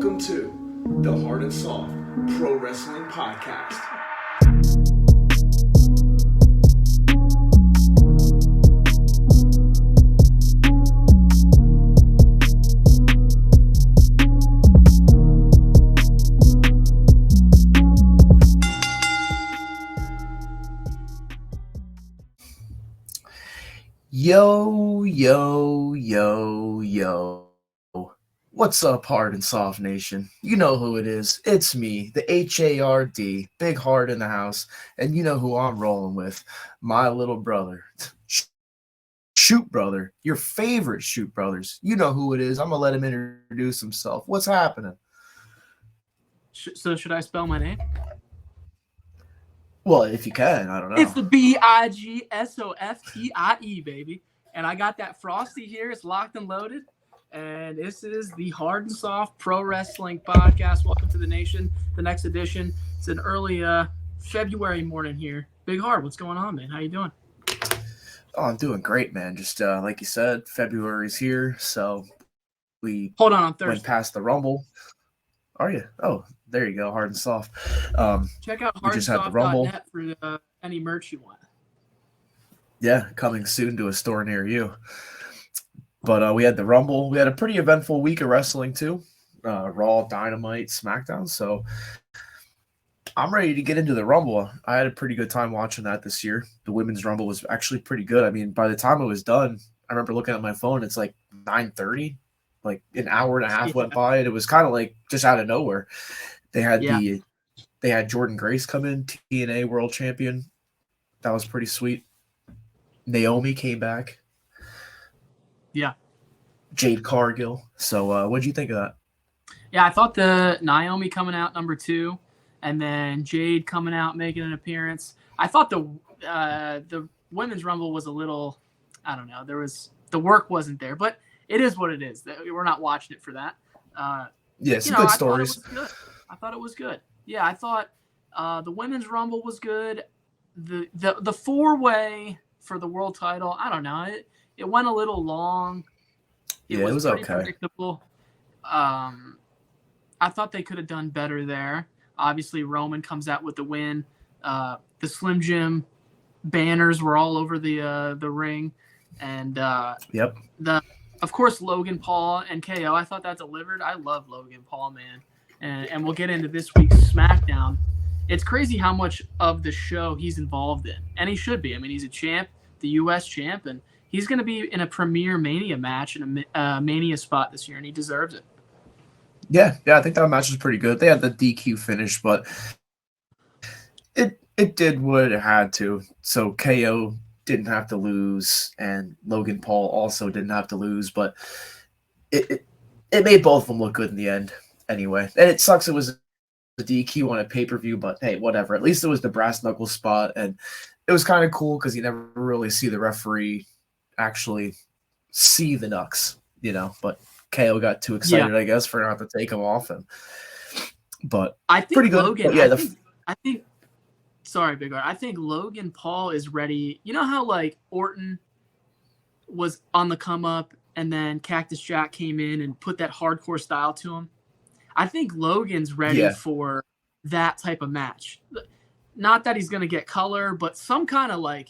Welcome to the Hard&Soft Pro-Wrestling Podcast. Yo. What's up, Hard&Soft Nation? You know who it is. It's me, the HARD, Big Hard in the house, and you know who I'm rolling with, my little brother. Shoot brother, your favorite Shoot brothers. You know who it is. I'm going to let him introduce himself. What's happening? So should I spell my name? Well, if you can, I don't know. It's the BIGSOFTIE, baby. And I got that Frosty here. It's locked and loaded. And this is the Hard&Soft Pro Wrestling Podcast. Welcome to the nation, the next edition. It's an early February morning here. Big Hard, what's going on, man? How you doing? Oh, I'm doing great, man. Just like you said, February's here, so we Hold on Thursday. Went past the Rumble. Are you? Oh, there you go, Hard&Soft. Check out hardandsoft.net for any merch you want. Yeah, coming soon to a store near you. But we had the Rumble. We had a pretty eventful week of wrestling, too. Raw, Dynamite, SmackDown. So I'm ready to get into the Rumble. I had a pretty good time watching that this year. The Women's Rumble was actually pretty good. I mean, by the time it was done, I remember looking at my phone. It's like 9:30. Like an hour and a half went by, and it was kind of like just out of nowhere. They had they had Jordan Grace come in, TNA World Champion. That was pretty sweet. Naomi came back. Yeah. Jade Cargill. So what did you think of that? Yeah, I thought the Naomi coming out number 2, and then Jade coming out making an appearance. I thought the Women's Rumble was a little, I don't know, the work wasn't there, but it is what it is. We're not watching it for that. Some good stories. I thought it was good. Yeah, I thought the Women's Rumble was good. The 4-way for the world title, I don't know. It went a little long. It was pretty okay. Predictable. I thought they could have done better there. Obviously, Roman comes out with the win. The Slim Jim banners were all over the ring, and of course, Logan Paul and KO. I thought that delivered. I love Logan Paul, man. And we'll get into this week's SmackDown. It's crazy how much of the show he's involved in. And he should be. I mean, he's a champ, the U.S. champ, and he's going to be in a premier Mania match in a Mania spot this year, and he deserves it. Yeah, I think that match was pretty good. They had the DQ finish, but it did what it had to. So KO didn't have to lose, and Logan Paul also didn't have to lose, but it made both of them look good in the end anyway. And it sucks it was a DQ on a pay-per-view, but hey, whatever. At least it was the brass knuckle spot, and it was kind of cool because you never really see the referee actually see the knucks, but KO got too excited, I guess, for not to take him off. But I think pretty good. Logan, I think sorry, Big R. I think Logan Paul is ready. You know how like Orton was on the come up and then Cactus Jack came in and put that hardcore style to him? I think Logan's ready for that type of match. Not that he's going to get color, but some kind of like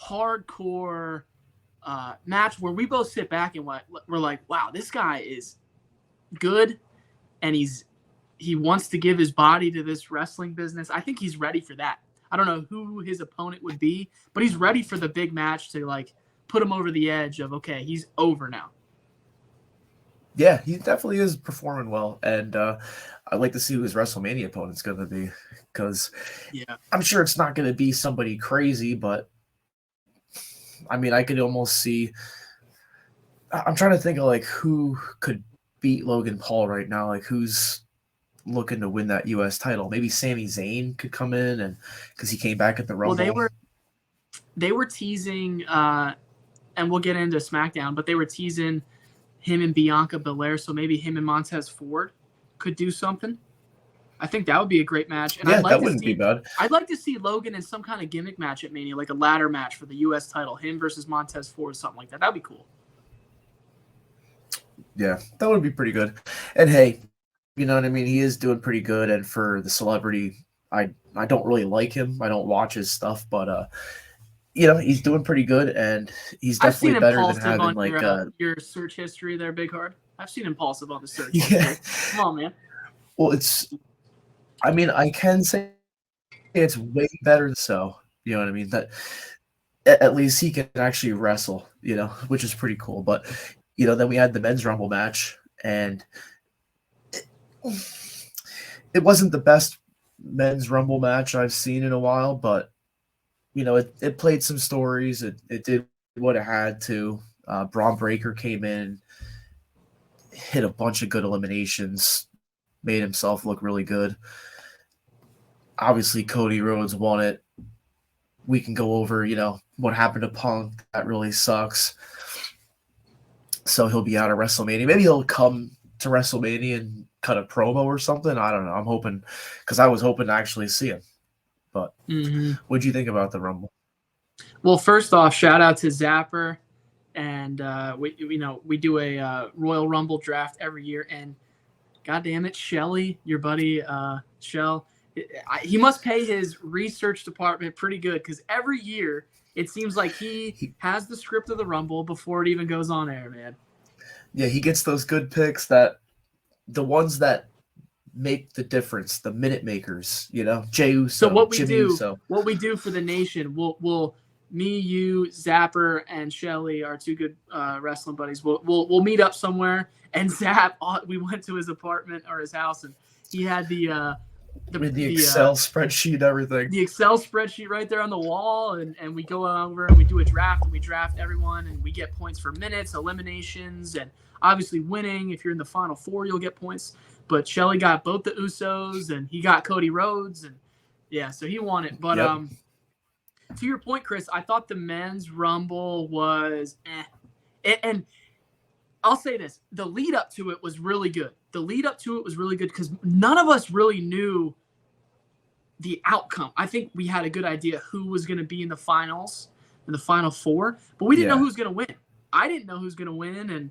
hardcore match where we both sit back and we're like, wow, this guy is good and he wants to give his body to this wrestling business. I think he's ready for that. I don't know who his opponent would be, but he's ready for the big match to like put him over the edge of, okay, he's over now. Yeah, he definitely is performing well. And I'd like to see who his WrestleMania opponent's going to be because I'm sure it's not going to be somebody crazy, but I mean, I could almost see – I'm trying to think of like who could beat Logan Paul right now, like who's – looking to win that U.S. title. Maybe Sami Zayn could come in, and because he came back at the Rumble. Well, they were teasing, and we'll get into SmackDown, but they were teasing him and Bianca Belair, so maybe him and Montez Ford could do something. I think that would be a great match. And that wouldn't be bad. I'd like to see Logan in some kind of gimmick match at Mania, like a ladder match for the U.S. title, him versus Montez Ford, something like that. That'd be cool. Yeah, that would be pretty good. And hey, You know what I mean? He is doing pretty good, and for the celebrity, I don't really like him. I don't watch his stuff, but he's doing pretty good, and he's I've seen definitely better than Impulsive having on like your search history there, Big Hard. I've seen Impulsive on the search yeah. history. Come on, man. Well, I can say it's way better than so. You know what I mean? That at least he can actually wrestle, which is pretty cool. But then we had the men's rumble match, and it wasn't the best men's rumble match I've seen in a while, but it played some stories. It did what it had to. Braun Breaker came in, hit a bunch of good eliminations, made himself look really good. Obviously, Cody Rhodes won it. We can go over, what happened to Punk. That really sucks. So he'll be out of WrestleMania. Maybe he'll come to WrestleMania and cut a promo or something. I don't know. I'm hoping, because I was hoping to actually see him. But what'd you think about the Rumble? Well, first off, shout out to Zapper, and we do a Royal Rumble draft every year, and God damn it, Shelly, your buddy Shell, he must pay his research department pretty good, because every year it seems like he has the script of the Rumble before it even goes on air, man. Yeah, he gets those good picks, the ones that make the difference, the minute makers, Jey Uso, So what we Jimmy do, Uso. what we do for the nation, we'll me, you, Zapper, and Shelly, our two good wrestling buddies, we'll meet up somewhere. And Zap, we went to his apartment or his house, and he had the Excel spreadsheet, everything. The Excel spreadsheet right there on the wall, and we go over and we do a draft, and we draft everyone, and we get points for minutes, eliminations, and obviously winning. If you're in the final four, you'll get points. But Shelly got both the Usos, and he got Cody Rhodes, and yeah, so he won it. But to your point, Chris, I thought the men's Rumble was and I'll say this: the lead up to it was really good. Because none of us really knew the outcome. I think we had a good idea who was going to be in the finals, in the final four, but we didn't know who was going to win. I didn't know who's going to win, and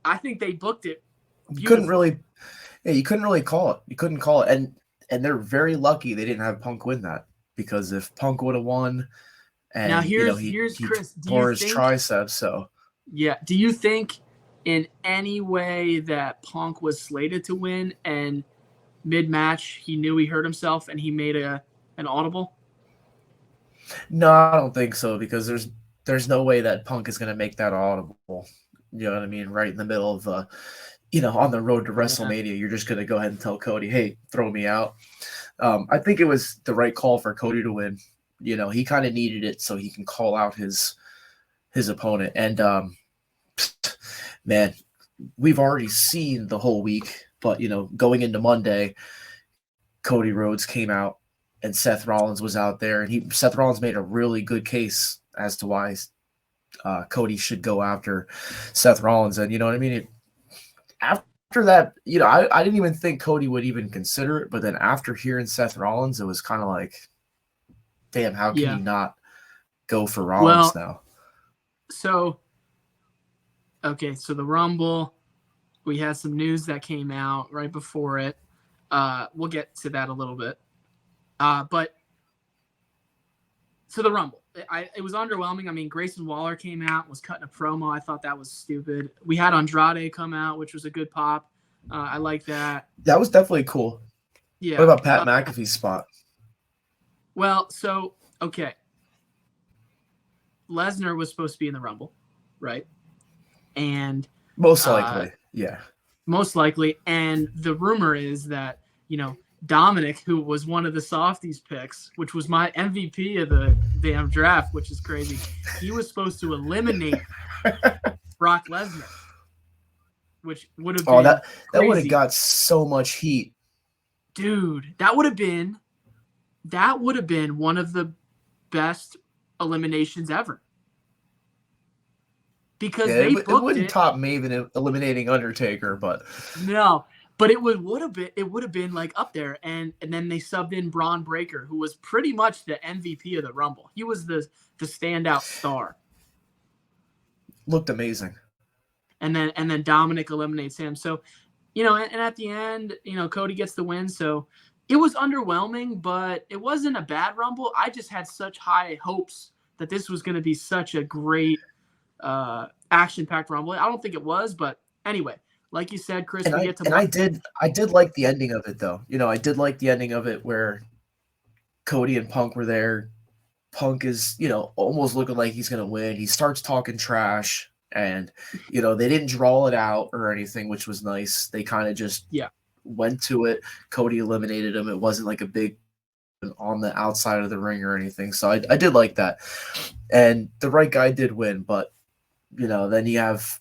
I think they booked it beautifully. You couldn't really call it. You couldn't call it, and they're very lucky they didn't have Punk win that, because if Punk would have won, and now here's he Chris, tore his triceps. So yeah, do you think in any way that Punk was slated to win, and mid-match he knew he hurt himself and he made an audible? No, I don't think so, because there's no way that Punk is going to make that audible. You know what I mean? Right in the middle of on the road to WrestleMania, you're just going to go ahead and tell Cody, hey, throw me out. I think it was the right call for Cody to win. He kind of needed it so he can call out his opponent. And man, we've already seen the whole week, but going into Monday, Cody Rhodes came out and Seth Rollins was out there, and Seth Rollins made a really good case as to why Cody should go after Seth Rollins. And you know what I mean? After that, I didn't even think Cody would even consider it, but then after hearing Seth Rollins, it was kind of like, damn, how can you not go for Rollins now? So the Rumble, we had some news that came out right before it. We'll get to that a little bit. But so the Rumble, it was underwhelming. I mean, Grayson Waller came out, was cutting a promo. I thought that was stupid. We had Andrade come out, which was a good pop. I like that. That was definitely cool. Yeah. What about Pat McAfee's spot? Well, so, okay. Lesnar was supposed to be in the Rumble, right? And most likely, yeah. Most likely. And the rumor is that, Dominic, who was one of the softies picks, which was my MVP of the damn draft, which is crazy, he was supposed to eliminate Brock Lesnar, which would have been that would have got so much heat. Dude, that would have been one of the best eliminations ever. Because it wouldn't top Maven eliminating Undertaker, but no. But it would have been like up there, and then they subbed in Braun Breaker, who was pretty much the MVP of the Rumble. He was the standout star. Looked amazing. And then Dominic eliminates him. So And at the end, Cody gets the win. So it was underwhelming, but it wasn't a bad Rumble. I just had such high hopes that this was going to be such a great action-packed Rumble. I don't think it was, but anyway, like you said, Chris, And I did like the ending of it though. I did like the ending of it where Cody and Punk were there. Punk is, almost looking like he's going to win. He starts talking trash, and, they didn't draw it out or anything, which was nice. They kind of just went to it. Cody eliminated him. It wasn't like a big on the outside of the ring or anything. So I did like that. And the right guy did win, but, then you have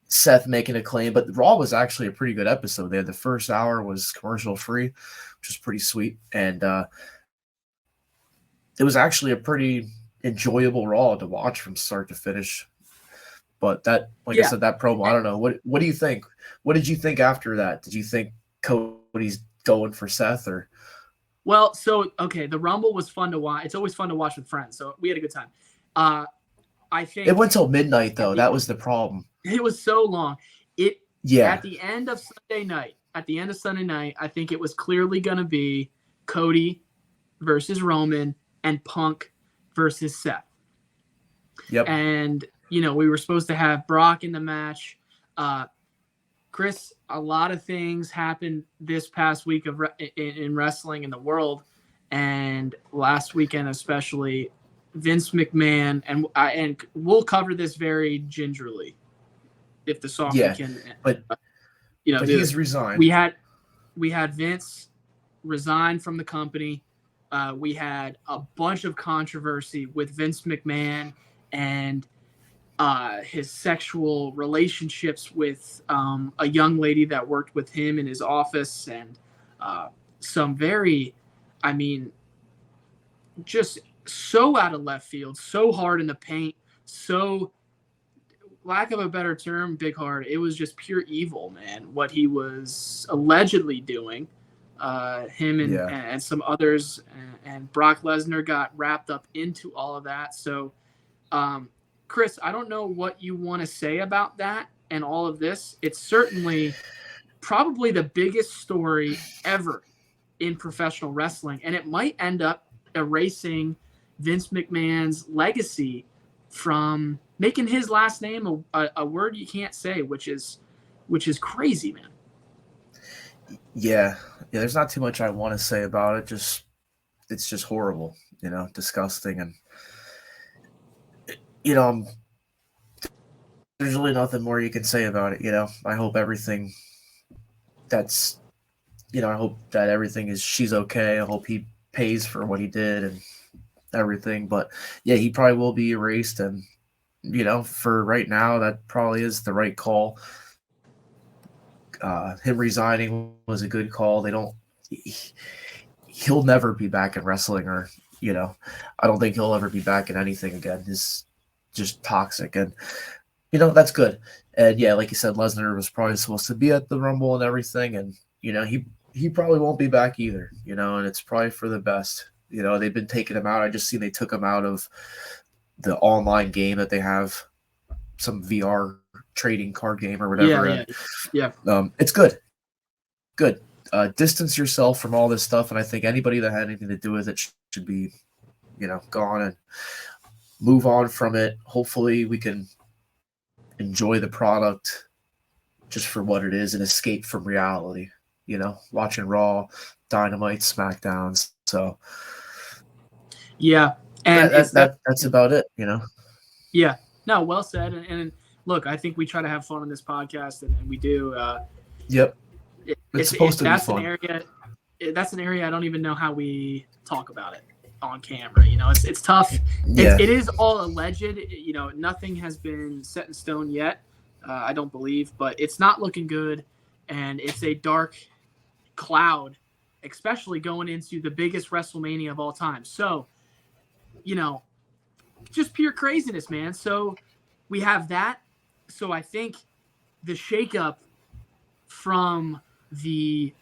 Seth making a claim. But Raw was actually a pretty good episode. They had the first hour was commercial free, which was pretty sweet. And, it was actually a pretty enjoyable Raw to watch from start to finish. But that, I said, that promo, I don't know. What do you think? What did you think after that? Did you think Cody's going for Seth or? Well, the Rumble was fun to watch. It's always fun to watch with friends. So we had a good time. I think it went till midnight though. That was the problem. It was so long. At the end of Sunday night, I think it was clearly going to be Cody versus Roman and Punk versus Seth. Yep. And, we were supposed to have Brock in the match. Chris, a lot of things happened this past week in wrestling in the world. And last weekend, especially, Vince McMahon, and we'll cover this very gingerly if the song can. But he's resigned. We had Vince resign from the company. We had a bunch of controversy with Vince McMahon and his sexual relationships with a young lady that worked with him in his office, and some very, just so out of left field, so hard in the paint, so, lack of a better term, big hard. It was just pure evil, man, what he was allegedly doing. Him and some others, and Brock Lesnar got wrapped up into all of that. So, Chris, I don't know what you want to say about that and all of this. It's certainly probably the biggest story ever in professional wrestling, and it might end up erasing Vince McMahon's legacy from making his last name a word you can't say, which is crazy, man. Yeah, there's not too much I want to say about it. It's just horrible, disgusting. And, there's really nothing more you can say about it. I hope everything I hope that everything she's okay. I hope he pays for what he did and everything. But yeah, he probably will be erased. And, for right now, that probably is the right call. Him resigning was a good call. He'll never be back in wrestling, or I don't think he'll ever be back in anything again. He's just toxic, and that's good. And yeah, like you said, Lesnar was probably supposed to be at the Rumble and everything, and he probably won't be back either. And it's probably for the best. They've been taking him out. I just seen they took him out of the online game that they have, some VR trading card game or whatever. Yeah. It's good. Distance yourself from all this stuff, and I think anybody that had anything to do with it should be, gone and move on from it. Hopefully we can enjoy the product just for what it is and escape from reality, watching Raw, Dynamite, SmackDowns. So yeah, and that's about it, Yeah, no, well said. And look, I think we try to have fun on this podcast, and we do. Yep. It's supposed to be fun. That's an area I don't even know how we talk about it on camera. It's tough. Yeah. It is all alleged. Nothing has been set in stone yet. I don't believe, but it's not looking good, and it's a dark cloud, especially going into the biggest WrestleMania of all time. So, just pure craziness, man. So we have that. So I think the shakeup from the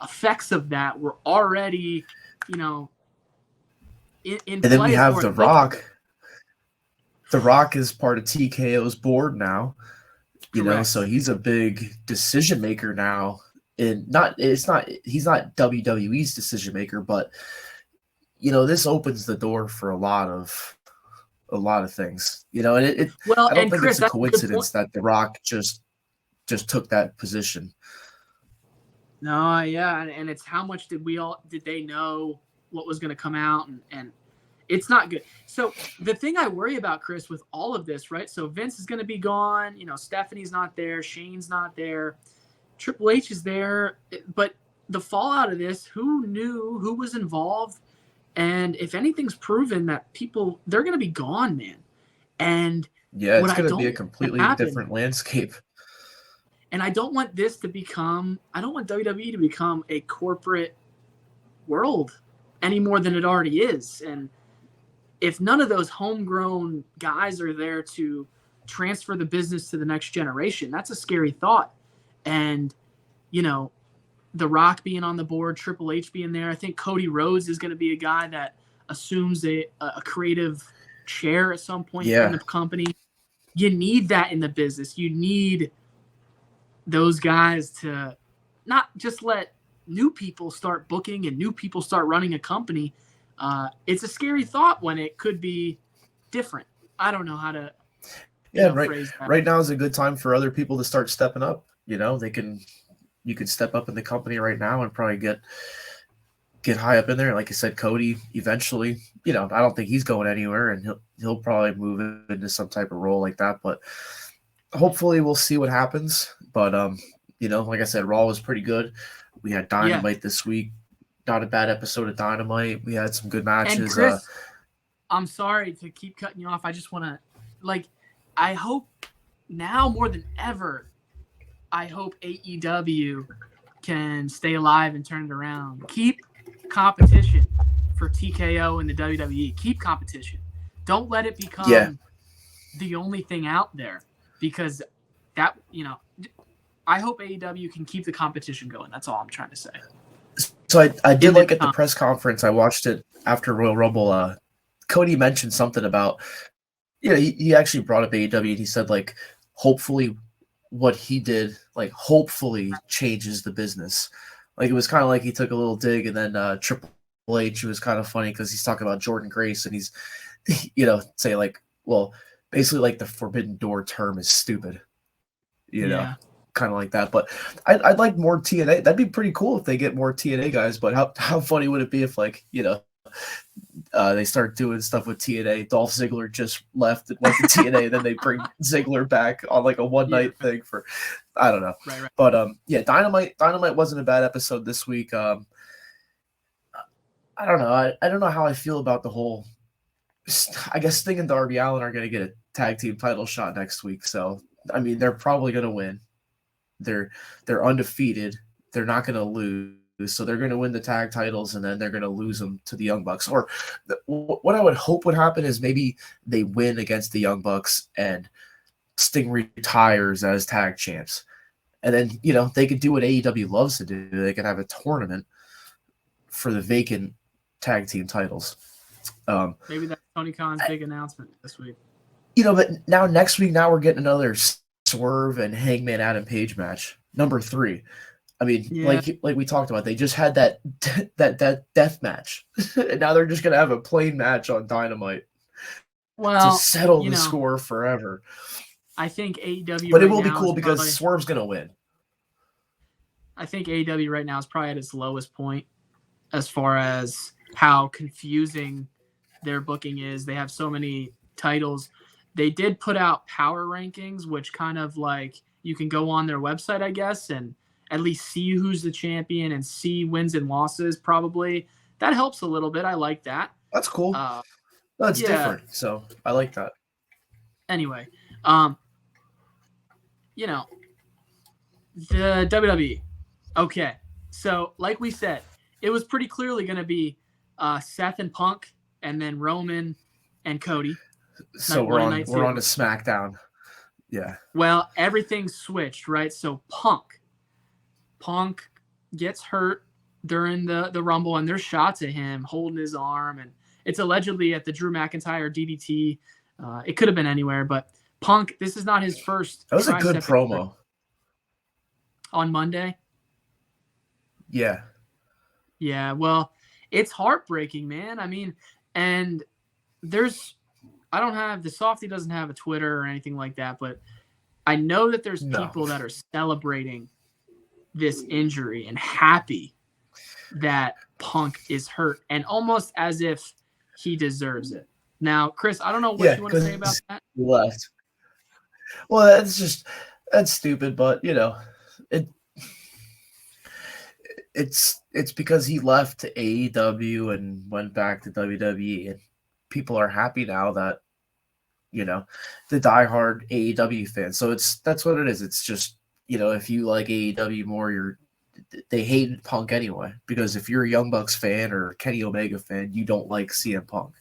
effects of that were already, in and then we have The Rock. The Rock is part of TKO's board now. Correct. So he's a big decision maker now. And he's not WWE's decision maker, but this opens the door for a lot of things. And Well, I don't and think Chris, it's a that's a good coincidence point. that The Rock just took that position. No, yeah, and it's how much did they know what was going to come out, and it's not good. So the thing I worry about, Chris, with all of this, right? So Vince is going to be gone. Stephanie's not there. Shane's not there. Triple H is there. But the fallout of this, who knew, who was involved? And if anything's proven that they're going to be gone, man. And Yeah, what it's I going to don't be a want to completely happen, different landscape. and I don't want I don't want WWE to become a corporate world any more than it already is. And if none of those homegrown guys are there to transfer the business to the next generation, that's a scary thought. And, The Rock being on the board, Triple H being there, I think Cody Rhodes is going to be a guy that assumes a creative chair at some point in the company. You need that in the business. You need those guys to not just let new people start booking and new people start running a company. It's a scary thought when it could be different. I don't know how to phrase that. Right now is a good time for other people to start stepping up. You can step up in the company right now and probably get high up in there. Like I said, Cody eventually, I don't think he's going anywhere, and he'll probably move into some type of role like that. But hopefully we'll see what happens. But like I said, Raw was pretty good. We had Dynamite this week. Not a bad episode of Dynamite. We had some good matches. And Chris, I'm sorry to keep cutting you off. I just want to, I hope now more than ever, I hope AEW can stay alive and turn it around. Keep competition for TKO and the WWE. Keep competition. Don't let it become the only thing out there, because that, I hope AEW can keep the competition going. That's all I'm trying to say. So I did like at the press conference, I watched it after Royal Rumble. Cody mentioned something about, he actually brought up AEW, and he said, hopefully what he did, hopefully changes the business. It was kind of like he took a little dig, and then Triple H was kind of funny because he's talking about Jordan Grace, and he's, say basically the Forbidden Door term is stupid, kind of like that. But I'd like more TNA. That'd be pretty cool if they get more TNA guys. But how funny would it be if they start doing stuff with TNA? Dolph Ziggler just left and went to TNA, then they bring Ziggler back on a one night thing for, I don't know. Right. But Dynamite wasn't a bad episode this week. I don't know. I don't know how I feel about the whole. I guess Sting and Darby Allin are going to get a tag team title shot next week. So I mean, they're probably going to win. They're undefeated. They're not going to lose. So they're going to win the tag titles, and then they're going to lose them to the Young Bucks. Or what I would hope would happen is maybe they win against the Young Bucks and Sting retires as tag champs. And then, they could do what AEW loves to do. They could have a tournament for the vacant tag team titles. Maybe that's Tony Khan's big announcement this week. But now next week, we're getting another Swerve and Hangman Adam Page match, number 3. I mean, like we talked about, they just had that death match, and now they're just gonna have a plain match on Dynamite to settle the score forever. I think AEW, but it will be cool because Swerve's gonna win. I think AEW right now is probably at its lowest point as far as how confusing their booking is. They have so many titles. They did put out power rankings, which kind of you can go on their website, I guess, and at least see who's the champion and see wins and losses. Probably that helps a little bit. I like that. That's cool. That's different. So I like that. Anyway, the WWE. Okay. So like we said, it was pretty clearly going to be Seth and Punk, and then Roman and Cody. So we're on to SmackDown. Yeah. Well, everything switched, right? So Punk gets hurt during the Rumble, and there's shots of him holding his arm, and it's allegedly at the Drew McIntyre DDT. It could have been anywhere, but Punk, this is not his first. That was a good tricep injury. promo. On Monday. Yeah. Yeah, well, it's heartbreaking, man. I mean, and the Softy doesn't have a Twitter or anything like that, but I know that there's people that are celebrating this injury and happy that Punk is hurt and almost as if he deserves it. Now, Chris, I don't know what you want to say about that. Left. Well, that's stupid, but it's because he left AEW and went back to WWE, and people are happy now that the diehard AEW fans. So that's what it is. It's just if you like AEW more, they hated Punk anyway, because if you're a Young Bucks fan or Kenny Omega fan, you don't like CM Punk,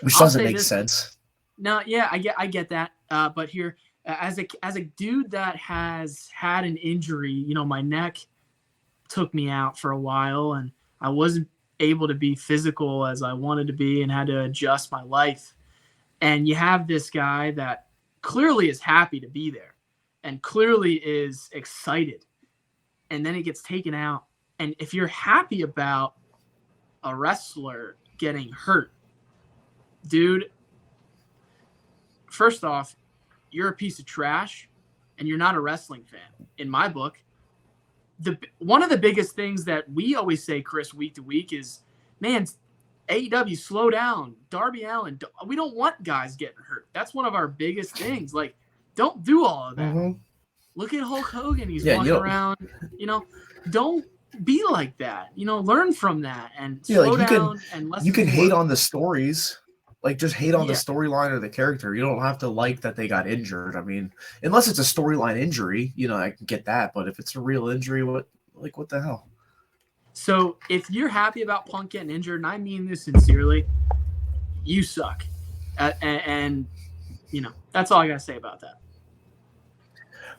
which doesn't make sense. No, yeah, I get that. But here, as a dude that has had an injury, my neck took me out for a while, and I wasn't able to be physical as I wanted to be, and had to adjust my life. And you have this guy that clearly is happy to be there, and clearly is excited, and then it gets taken out. And if you're happy about a wrestler getting hurt, dude, first off, you're a piece of trash, and you're not a wrestling fan, in my book. One of the biggest things that we always say, Chris, week to week is, man, AEW, slow down. Darby Allin, we don't want guys getting hurt. That's one of our biggest things. Like, don't do all of that. Mm-hmm. Look at Hulk Hogan. He's walking around. Don't be like that. Learn from that and slow down. You can hate on the stories. Like, just hate on the storyline or the character. You don't have to like that they got injured. I mean, unless it's a storyline injury, I can get that. But if it's a real injury, what the hell? So if you're happy about Punk getting injured, and I mean this sincerely, you suck. And that's all I got to say about that.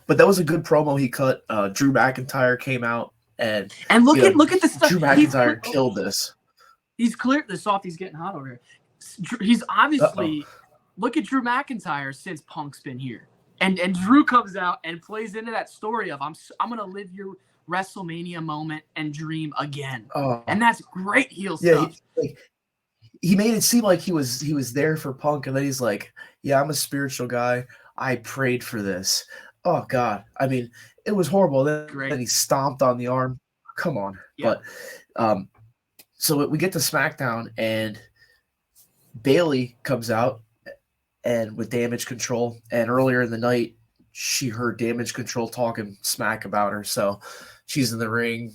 But that was a good promo he cut. Drew McIntyre came out and look at the stuff. Drew McIntyre killed this. He's clear. The Softy's getting hot over here. He's obviously look at Drew McIntyre since Punk's been here, and Drew comes out and plays into that story of I'm gonna live your WrestleMania moment and dream again, and that's great heel stuff. He made it seem like he was there for Punk, and then he's like, "Yeah, I'm a spiritual guy. I prayed for this." Oh God, I mean, it was horrible. Then he stomped on the arm. Come on, but so we get to SmackDown and Bayley comes out and with Damage Control, and earlier in the night she heard Damage Control talking smack about her, so she's in the ring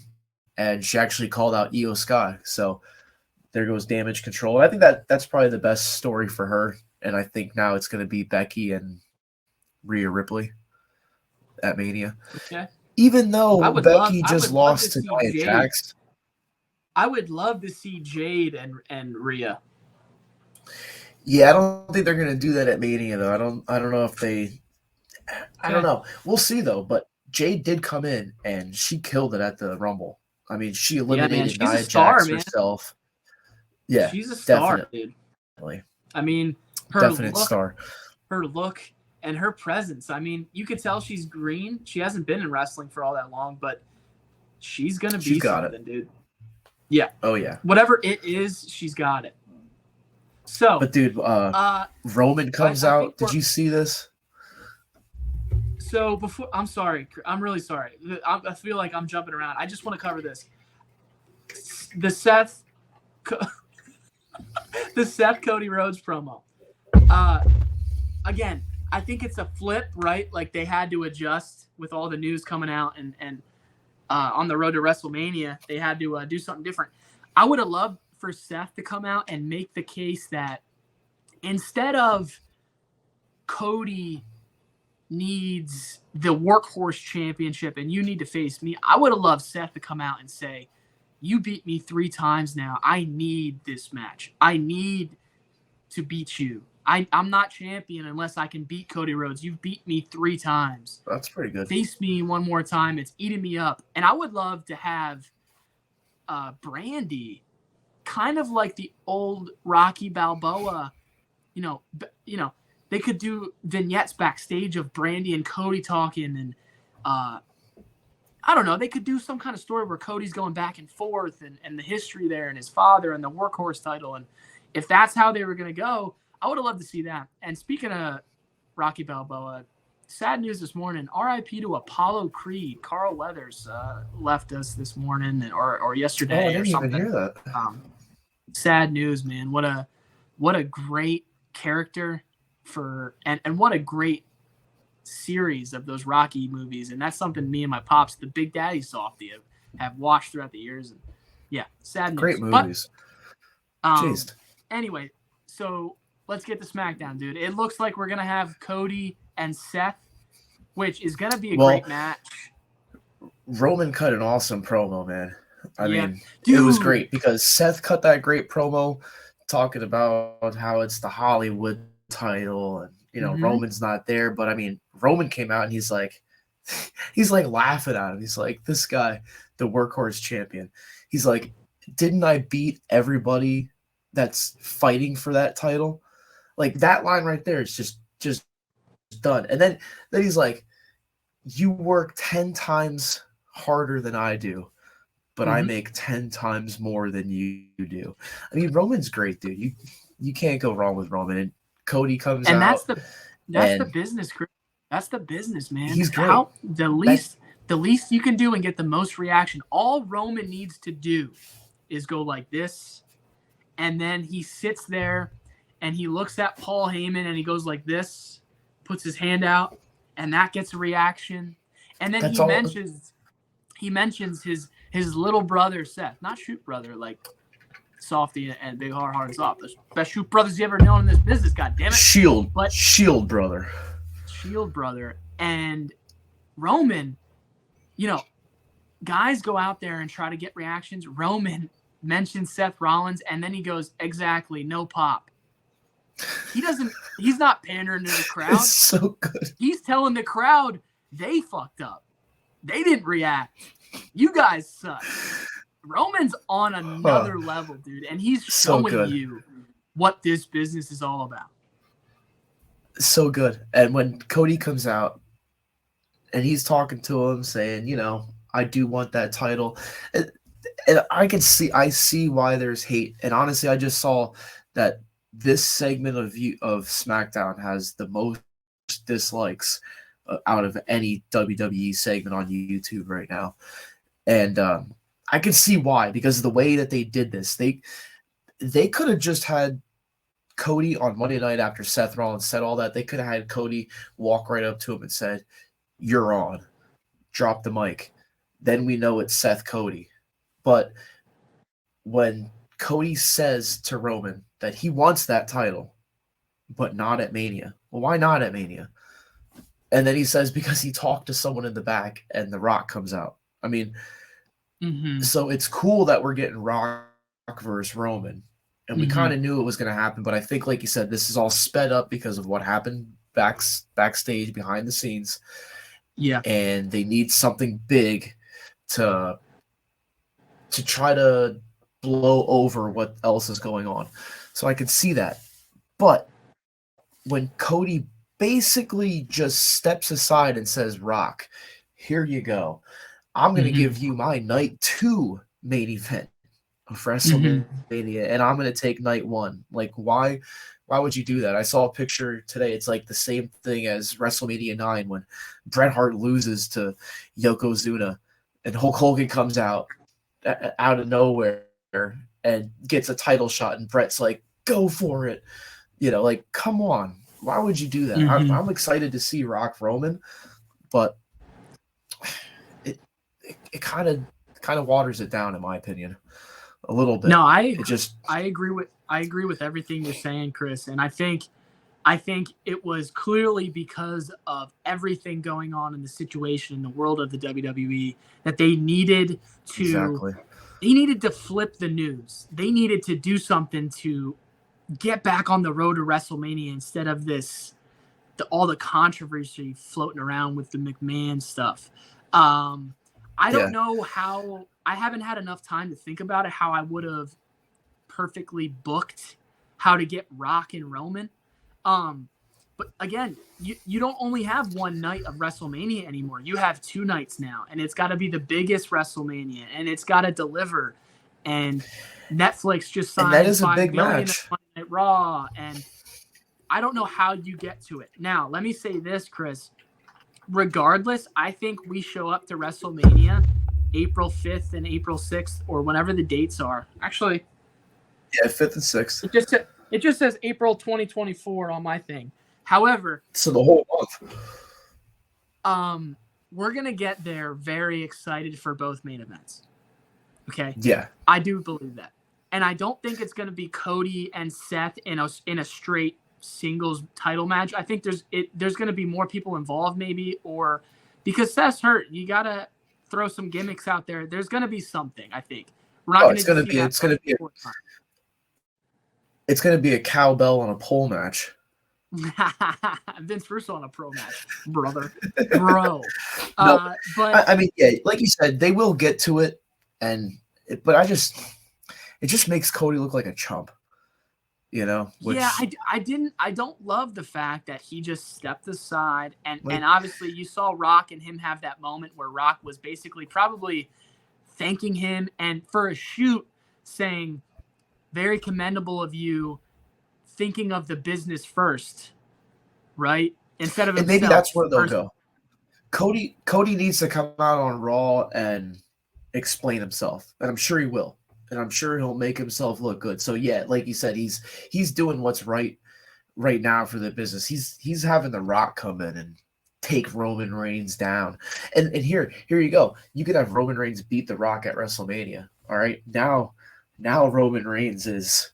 and she actually called out Io Sky. So there goes Damage Control. I think that's probably the best story for her, and I think now it's going to be Becky and Rhea Ripley at Mania. Okay. Even though Becky just lost to Nia Jax. I would love to see Jade and Rhea. Yeah, I don't think they're gonna do that at Mania though. I don't know if they. I don't know. We'll see though. But Jade did come in and she killed it at the Rumble. I mean, she eliminated Nia Jax herself. Yeah, she's a star, dude. I mean, her look and her presence. I mean, you could tell she's green. She hasn't been in wrestling for all that long, but she's gonna be something, dude. Yeah. Oh yeah. Whatever it is, she's got it. So, but dude, Roman comes out. Did you see this? So I'm sorry. I'm really sorry. I feel like I'm jumping around. I just want to cover this. The Seth Cody Rhodes promo. Again, I think it's a flip, right? Like they had to adjust with all the news coming out and on the road to WrestleMania, they had to do something different. I would have loved for Seth to come out and make the case that instead of Cody needs the workhorse championship and you need to face me, I would have loved Seth to come out and say, you beat me 3 times now. I need this match. I need to beat you. I'm not champion unless I can beat Cody Rhodes. You've beat me 3 times. That's pretty good. Face me one more time. It's eating me up. And I would love to have Brandy, kind of like the old Rocky Balboa, They could do vignettes backstage of Brandy and Cody talking, and I don't know. They could do some kind of story where Cody's going back and forth, and the history there, and his father, and the Workhorse title. And if that's how they were going to go, I would have loved to see that. And speaking of Rocky Balboa, sad news this morning. R.I.P. to Apollo Creed. Carl Weathers left us this morning or yesterday I didn't or something. even hear that. Sad news, man. What a great character and what a great series of those Rocky movies. And that's something me and my pops, the Big Daddy Softy, have watched throughout the years. And yeah, sad news. Great movies. But, anyway, so let's get to SmackDown, dude. It looks like we're gonna have Cody and Seth, which is gonna be a great match. Roman cut an awesome promo, man. I mean, dude. It was great because Seth cut that great promo talking about how it's the Hollywood title and, you know, Roman's not there. But I mean, Roman came out and he's like laughing at him. He's like, this guy, the Workhorse champion. He's like, didn't I beat everybody that's fighting for that title? Like, that line right there is just done. And then he's like, you work 10 times harder than I do, but I make 10 times more than you do. I mean, Roman's great, dude. You can't go wrong with Roman. And Cody comes out. And that's the business. That's the business, man. He's great. The least you can do and get the most reaction. All Roman needs to do is go like this, and then he sits there and he looks at Paul Heyman and he goes like this, puts his hand out, and that gets a reaction. And then he mentions his little brother Seth, not Shoot Brother, like Softy and Big Hard and Soft. The best Shoot Brothers you ever known in this business, God damn it. Shield Brother. Shield Brother. And Roman, you know, guys go out there and try to get reactions. Roman mentions Seth Rollins, and then he goes, exactly, no pop. He's not pandering to the crowd. It's so good. He's telling the crowd they fucked up. They didn't react. You guys suck. Roman's on another level, dude, and he's showing you what this business is all about. So good. And when Cody comes out and he's talking to him saying, you know, I do want that title. And I see why there's hate. And honestly, I just saw that this segment of SmackDown has the most dislikes out of any WWE segment on YouTube right now. And I can see why, because of the way that they did this. They could have just had Cody on Monday night after Seth Rollins said all that. They could have had Cody walk right up to him and said, you're on. Drop the mic. Then we know it's Seth Cody. But when Cody says to Roman that he wants that title, but not at Mania. Well, why not at Mania? And then he says because he talked to someone in the back and The Rock comes out. I mean, so it's cool that we're getting Rock versus Roman. And we kind of knew it was going to happen. But I think, like you said, this is all sped up because of what happened backstage behind the scenes. Yeah. And they need something big to try to blow over what else is going on. So I could see that. But when Cody basically just steps aside and says, Rock, here you go. I'm going to give you my night 2 main event of WrestleMania, and I'm going to take night 1. Like, why would you do that? I saw a picture today. It's like the same thing as WrestleMania 9 when Bret Hart loses to Yokozuna and Hulk Hogan comes out of nowhere and gets a title shot, and Bret's like, go for it. You know, like, come on. Why would you do that? I'm excited to see Rock Roman, but it kind of waters it down, in my opinion, a little bit. No, I agree with everything you're saying, Chris, and I think it was clearly because of everything going on in the situation in the world of the WWE that they needed to flip the news. They needed to do something to get back on the road to WrestleMania instead of all the controversy floating around with the McMahon stuff. I don't know how. I haven't had enough time to think about it, how I would have perfectly booked how to get Rock and Roman. But again, you don't only have one night of WrestleMania anymore. You have 2 nights now, and it's got to be the biggest WrestleMania, and it's got to deliver. And Netflix just signed And that is a $5 big billion match. on Monday Night Raw, and I don't know how you get to it. Now, let me say this, Chris. Regardless, I think we show up to WrestleMania April 5th and April 6th, or whenever the dates are. Actually, Yeah, 5th and 6th. it just says April 2024 on my thing. However, So the whole month. We're going to get there very excited for both main events. Okay? Yeah. I do believe that. And I don't think it's going to be Cody and Seth in a straight singles title match. I think there's going to be more people involved maybe, or because Seth's hurt, you got to throw some gimmicks out there. There's going to be something, I think. We're not it's going to be a cowbell on a pole match. Vince Russo on a pro match, brother, bro. No, but I mean, yeah, like you said, they will get to it, but it just makes Cody look like a chump, you know? Yeah, I don't love the fact that he just stepped aside, and obviously you saw Rock and him have that moment where Rock was basically probably thanking him and for a shoot saying, very commendable of you, thinking of the business first, right? Instead of and himself. maybe that's where they'll first. go. Cody needs to come out on Raw and explain himself, and I'm sure he will, and I'm sure he'll make himself look good. So yeah, like you said, he's doing what's right now for the business. He's having The Rock come in and take Roman Reigns down, and here you go. You could have Roman Reigns beat The Rock at WrestleMania. All right, now Roman Reigns is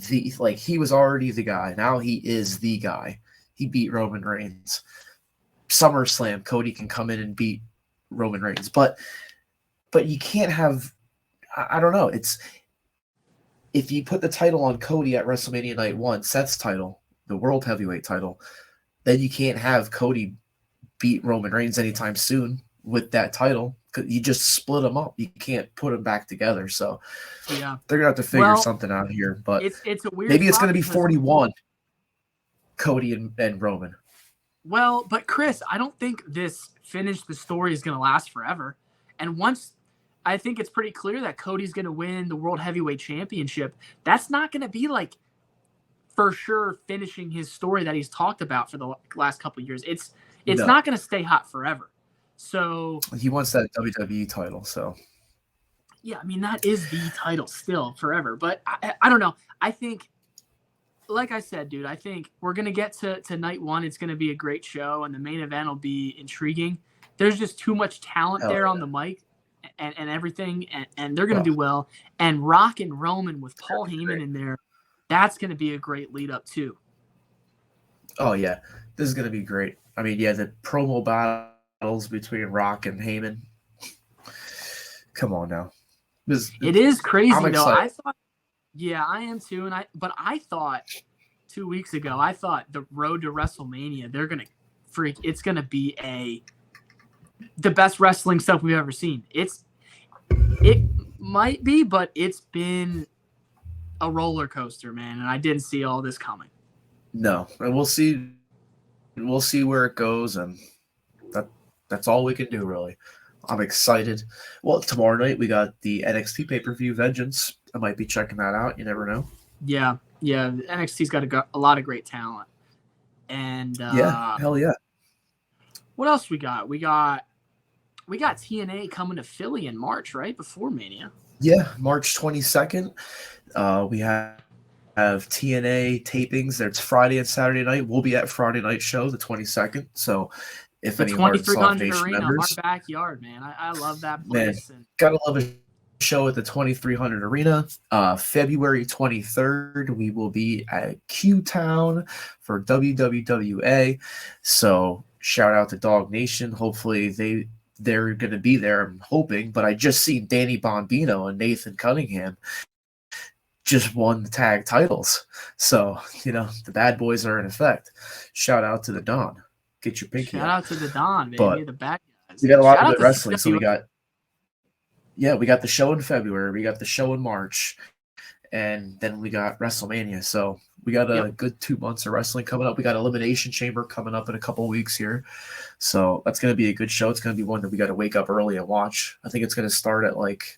he was already the guy. Now he is the guy. He beat Roman Reigns. SummerSlam, Cody can come in and beat Roman Reigns, but you can't have. I don't know. It's if you put the title on Cody at WrestleMania Night 1, Seth's title, the World Heavyweight title, then you can't have Cody beat Roman Reigns anytime soon with that title. You just split them up. You can't put them back together. So yeah, they're gonna have to figure something out here. But it's a weird. Maybe it's gonna be 41. Cody and Roman. Well, but Chris, I don't think this finish the story is going to last forever. And once I think it's pretty clear that Cody's going to win the World Heavyweight Championship, that's not going to be like for sure finishing his story that he's talked about for the last couple of years. It's not going to stay hot forever. So he wants that WWE title. So yeah, I mean that is the title still forever. But I don't know. I think. Like I said, dude, I think we're going to get to night 1. It's going to be a great show, and the main event will be intriguing. There's just too much talent there on the mic and everything, and they're going to do well. And Rock and Roman with Paul Heyman in there, that's going to be a great lead up, too. Oh, yeah. This is going to be great. I mean, yeah, the promo battles between Rock and Heyman. Come on now. It is crazy, I'm though. excited. I thought. Yeah, I am too, but I thought 2 weeks ago, I thought the road to WrestleMania, they're gonna it's gonna be the best wrestling stuff we've ever seen. It might be, but it's been a roller coaster, man, and I didn't see all this coming. No, and we'll see where it goes, and that's all we can do, really. I'm excited. Well, tomorrow night we got the NXT pay-per-view Vengeance. I might be checking that out. You never know. Yeah. NXT's got a lot of great talent. And yeah, hell yeah. What else we got? We got TNA coming to Philly in March, right before Mania. Yeah, March 22nd. We have TNA tapings. There's Friday and Saturday night. We'll be at Friday night show, the 22nd. So if any Hard&Soft Nation members, our backyard, man. I love that place. Man, gotta love a show at the 2300 Arena. February 23rd, we will be at Q-Town for WWWA. So shout out to Dog Nation. Hopefully they're going to be there, I'm hoping. But I just seen Danny Bombino and Nathan Cunningham just won the tag titles. So, the bad boys are in effect. Shout out to the Don. Get your pinky Shout out to the Don, baby. But the bad guys. We got a lot of good wrestling. So we got the show in February. We got the show in March. and then we got WrestleMania. So we got a good 2 months of wrestling coming up. We got Elimination Chamber coming up in a couple of weeks here. So that's going to be a good show. It's going to be one that we got to wake up early and watch. I think it's going to start at like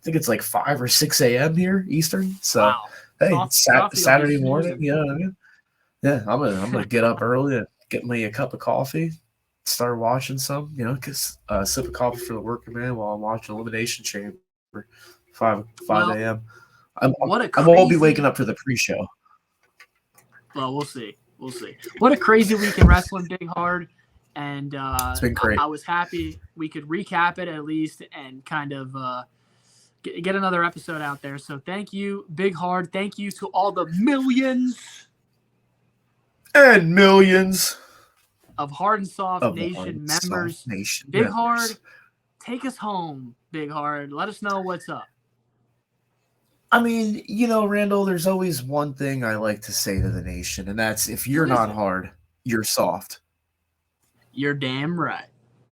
5 or 6 a.m. here Eastern. So Wow. hey, Saturday be morning. Yeah. I'm gonna get up early and get me a cup of coffee, start watching some. Cause sip of coffee for the working man while I'm watching Elimination Chamber. 5 a.m. I won't be waking up for the pre-show. Well, we'll see. What a crazy week in wrestling, Big Hard. And It's been great. I was happy we could recap it at least and kind of get another episode out there. So thank you, Big Hard. Thank you to all the millions and millions of Hard&Soft Nation members. Big Hard, take us home, Big Hard. Let us know what's up. I mean, Randall, there's always one thing I like to say to the nation, and that's if you're not hard, you're soft. You're damn right.